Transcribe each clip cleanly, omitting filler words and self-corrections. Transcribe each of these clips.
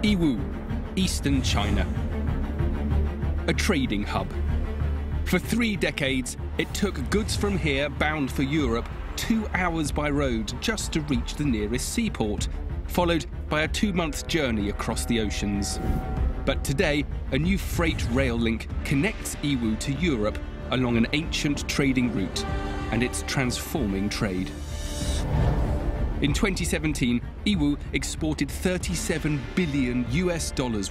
Yiwu, eastern China. A trading hub. For 3 decades, it took goods from here bound for Europe 2 hours by road just to reach the nearest seaport, followed by a 2-month journey across the oceans. But today, a new freight rail link connects Yiwu to Europe along an ancient trading route, and it's transforming trade. In 2017, Yiwu exported $37 billion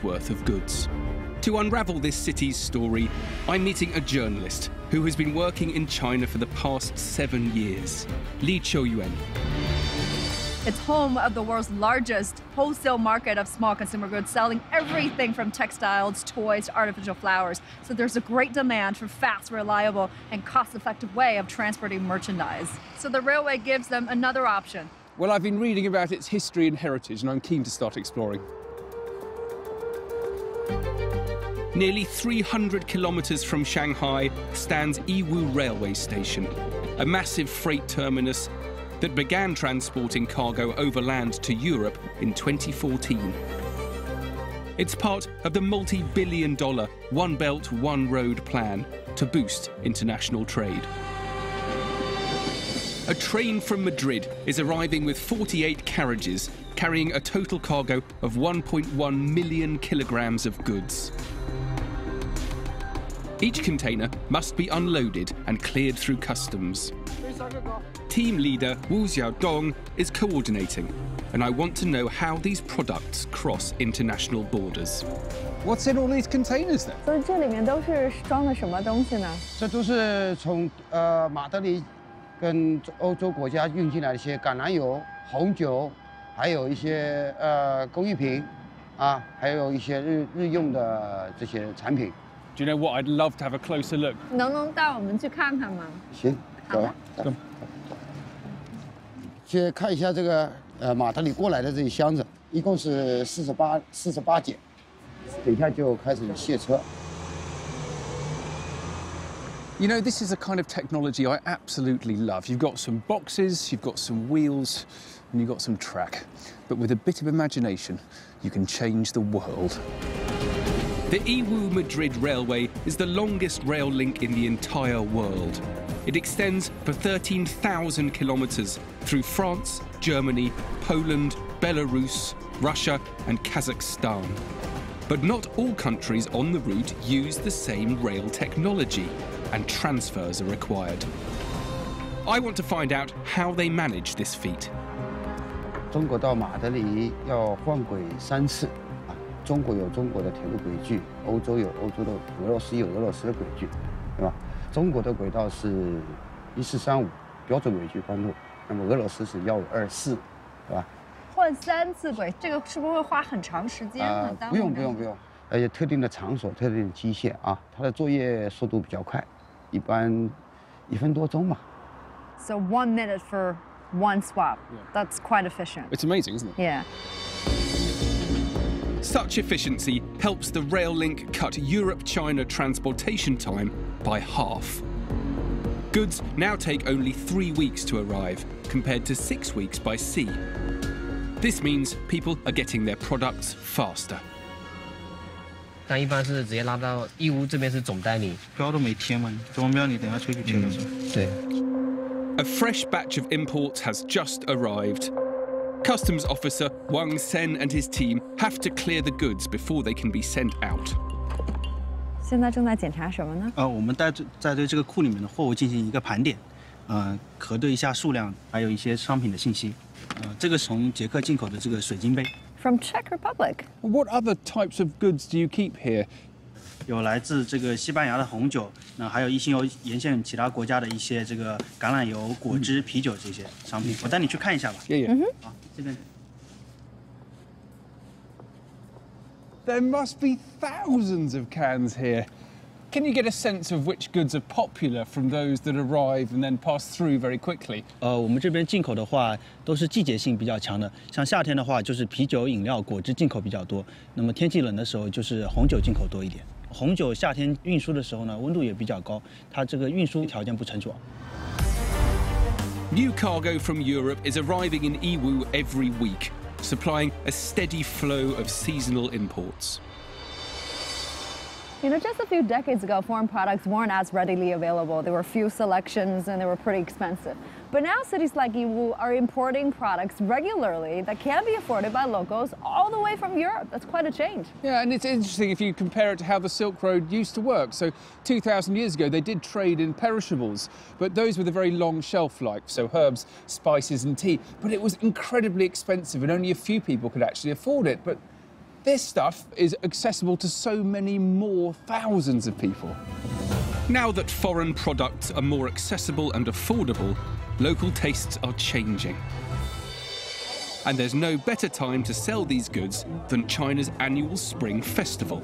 worth of goods. To unravel this city's story, I'm meeting a journalist who has been working in China for the past 7 years, Li Qiuyuan. It's home of the world's largest wholesale market of small consumer goods, selling everything from textiles, toys, to artificial flowers. So there's a great demand for fast, reliable, and cost-effective way of transporting merchandise. So the railway gives them another option. Well, I've been reading about its history and heritage, and I'm keen to start exploring. Nearly 300 kilometres from Shanghai stands Yiwu Railway Station, a massive freight terminus that began transporting cargo overland to Europe in 2014. It's part of the multi-billion-dollar One Belt, One Road plan to boost international trade. A train from Madrid is arriving with 48 carriages, carrying a total cargo of 1.1 million kilograms of goods. Each container must be unloaded and cleared through customs. Team leader Wu Xiaodong is coordinating, and I want to know how these products cross international borders. What's in all these containers then? 所以这里面都是装的什么东西呢？这都是从马德里跟欧洲国家运进来的一些橄榄油、红酒，还有一些工艺品，还有一些日用的这些产品。 Do you know what? I'd love to have a closer look. 能带我们去看看吗？行，走吧。去看一下这个马德里过来的这些箱子，一共是48件，等一下就开始卸车。 You know, this is a kind of technology I absolutely love. You've got some boxes, you've got some wheels, and you've got some track. But with a bit of imagination, you can change the world. The Yiwu-Madrid Railway is the longest rail link in the entire world. It extends for 13,000 kilometres through France, Germany, Poland, Belarus, Russia and Kazakhstan. But not all countries on the route use the same rail technology, and transfers are required. I want to find out how they manage this feat. 中国到马德里要换轨3次。 中国有中国的铁路轨距，欧洲有欧洲的，俄罗斯有俄罗斯的轨距，对吧？中国的轨道是1435标准轨距宽度，那么俄罗斯是1524，对吧？换3次轨，这个是不是会花很长时间呢？不用，而且特定的场所、特定的机械它的作业速度比较快，一般1分多钟吧。So 1 minute for one swap. That's quite efficient. It's amazing, isn't it? Yeah. Such efficiency helps the rail link cut Europe-China transportation time by half. Goods now take only 3 weeks to arrive, compared to 6 weeks by sea. This means people are getting their products faster. 但一般是直接拉到义乌这边是总代理，标都没贴嘛，中标你等下出去贴的时候。对。A fresh batch of imports has just arrived. Customs officer Wang Sen and his team have to clear the goods before they can be sent out. 现在正在检查什么呢？我们在对这个库里面的货物进行一个盘点，核对一下数量，还有一些商品的信息。这个是从捷克进口的这个水晶杯。From Czech Republic. What other types of goods do you keep here? 有来自这个西班牙的红酒，那还有一些沿线其他国家的一些这个橄榄油、果汁、啤酒这些商品。我带你去看一下吧。好，这边。There must be thousands of cans here. Can you get a sense of which goods are popular from those that arrive and then pass through very quickly? 我们这边进口的话都是季节性比较强的，像夏天的话就是啤酒、饮料、果汁进口比较多。那么天气冷的时候就是红酒进口多一点。红酒夏天运输的时候呢，温度也比较高，它这个运输条件不成熟。New cargo from Europe is arriving in Yiwu every week. supplying a steady flow of seasonal imports. You know, just a few decades ago, foreign products weren't as readily available. There were few selections and they were pretty expensive. But now cities like Yiwu are importing products regularly that can be afforded by locals all the way from Europe. That's quite a change. Yeah, and it's interesting if you compare it to how the Silk Road used to work. So 2,000 years ago, they did trade in perishables, but those with a very long shelf life, so herbs, spices and tea. But it was incredibly expensive and only a few people could actually afford it. But this stuff is accessible to so many more thousands of people. Now that foreign products are more accessible and affordable, local tastes are changing. And there's no better time to sell these goods than China's annual Spring Festival.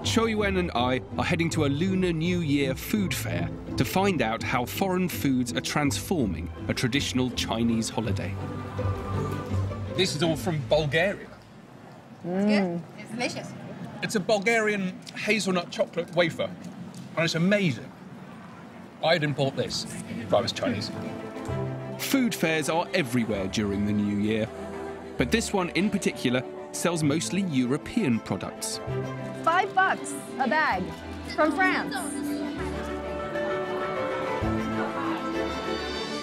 Chou Yuan and I are heading to a Lunar New Year food fair to find out how foreign foods are transforming a traditional Chinese holiday. This is all from Bulgaria. It's good. It's delicious. It's a Bulgarian hazelnut chocolate wafer, and it's amazing. I'd import this if I was Chinese. Food fairs are everywhere during the New Year, but this one in particular sells mostly European products. $5 a bag from France.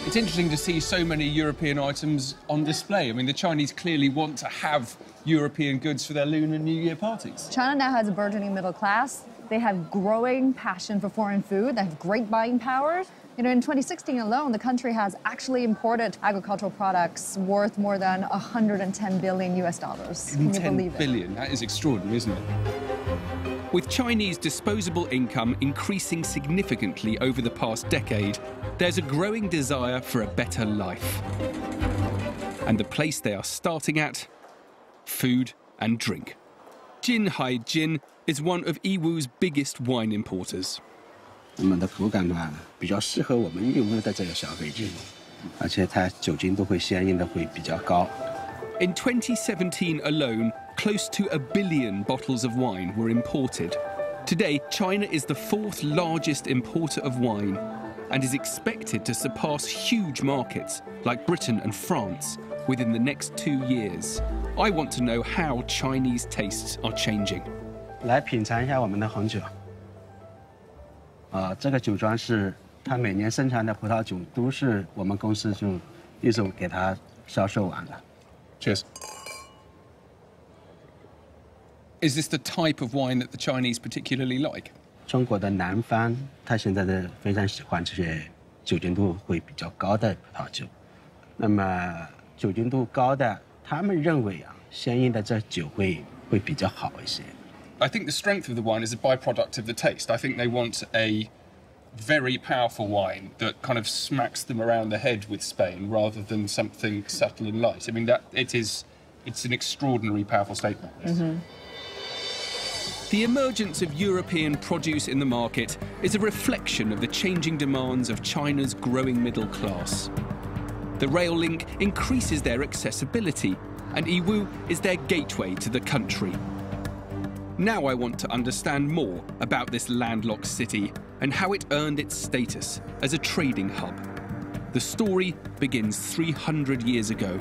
It's interesting to see so many European items on display. I mean, the Chinese clearly want to have European goods for their Lunar New Year parties. China now has a burgeoning middle class. They have growing passion for foreign food. They have great buying power. You know, in 2016 alone, the country has actually imported agricultural products worth more than 110 billion US dollars. Can you believe it? 10 billion, that is extraordinary, isn't it? With Chinese disposable income increasing significantly over the past decade, there's a growing desire for a better life. And the place they are starting at? Food and drink. Jinhai Jin is one of Yiwu's biggest wine importers. 那么的口感嘛，比较适合我们义乌的这个消费者，而且它酒精度会相应的会比较高。 In 2017 alone, close to 1 billion bottles of wine were imported. Today, China is the 4th largest importer of wine and is expected to surpass huge markets like Britain and France within the next 2 years. I want to know how Chinese tastes are changing. 来品尝一下我们的红酒。这个酒庄是它每年生产的葡萄酒，都是我们公司就一手给它销售完了。 Cheers. Is this the type of wine that the Chinese particularly like? 中国的南方，它现在的非常喜欢这些酒精度会比较高的葡萄酒。那么酒精度高的，他们认为相应的这酒会比较好一些。 I think the strength of the wine is a byproduct of the taste. I think they want a very powerful wine that kind of smacks them around the head with Spain rather than something subtle and light. I mean, it's an extraordinary powerful statement. The emergence of European produce in the market is a reflection of the changing demands of China's growing middle class. The rail link increases their accessibility, and Yiwu is their gateway to the country. Now I want to understand more about this landlocked city and how it earned its status as a trading hub. The story begins 300 years ago.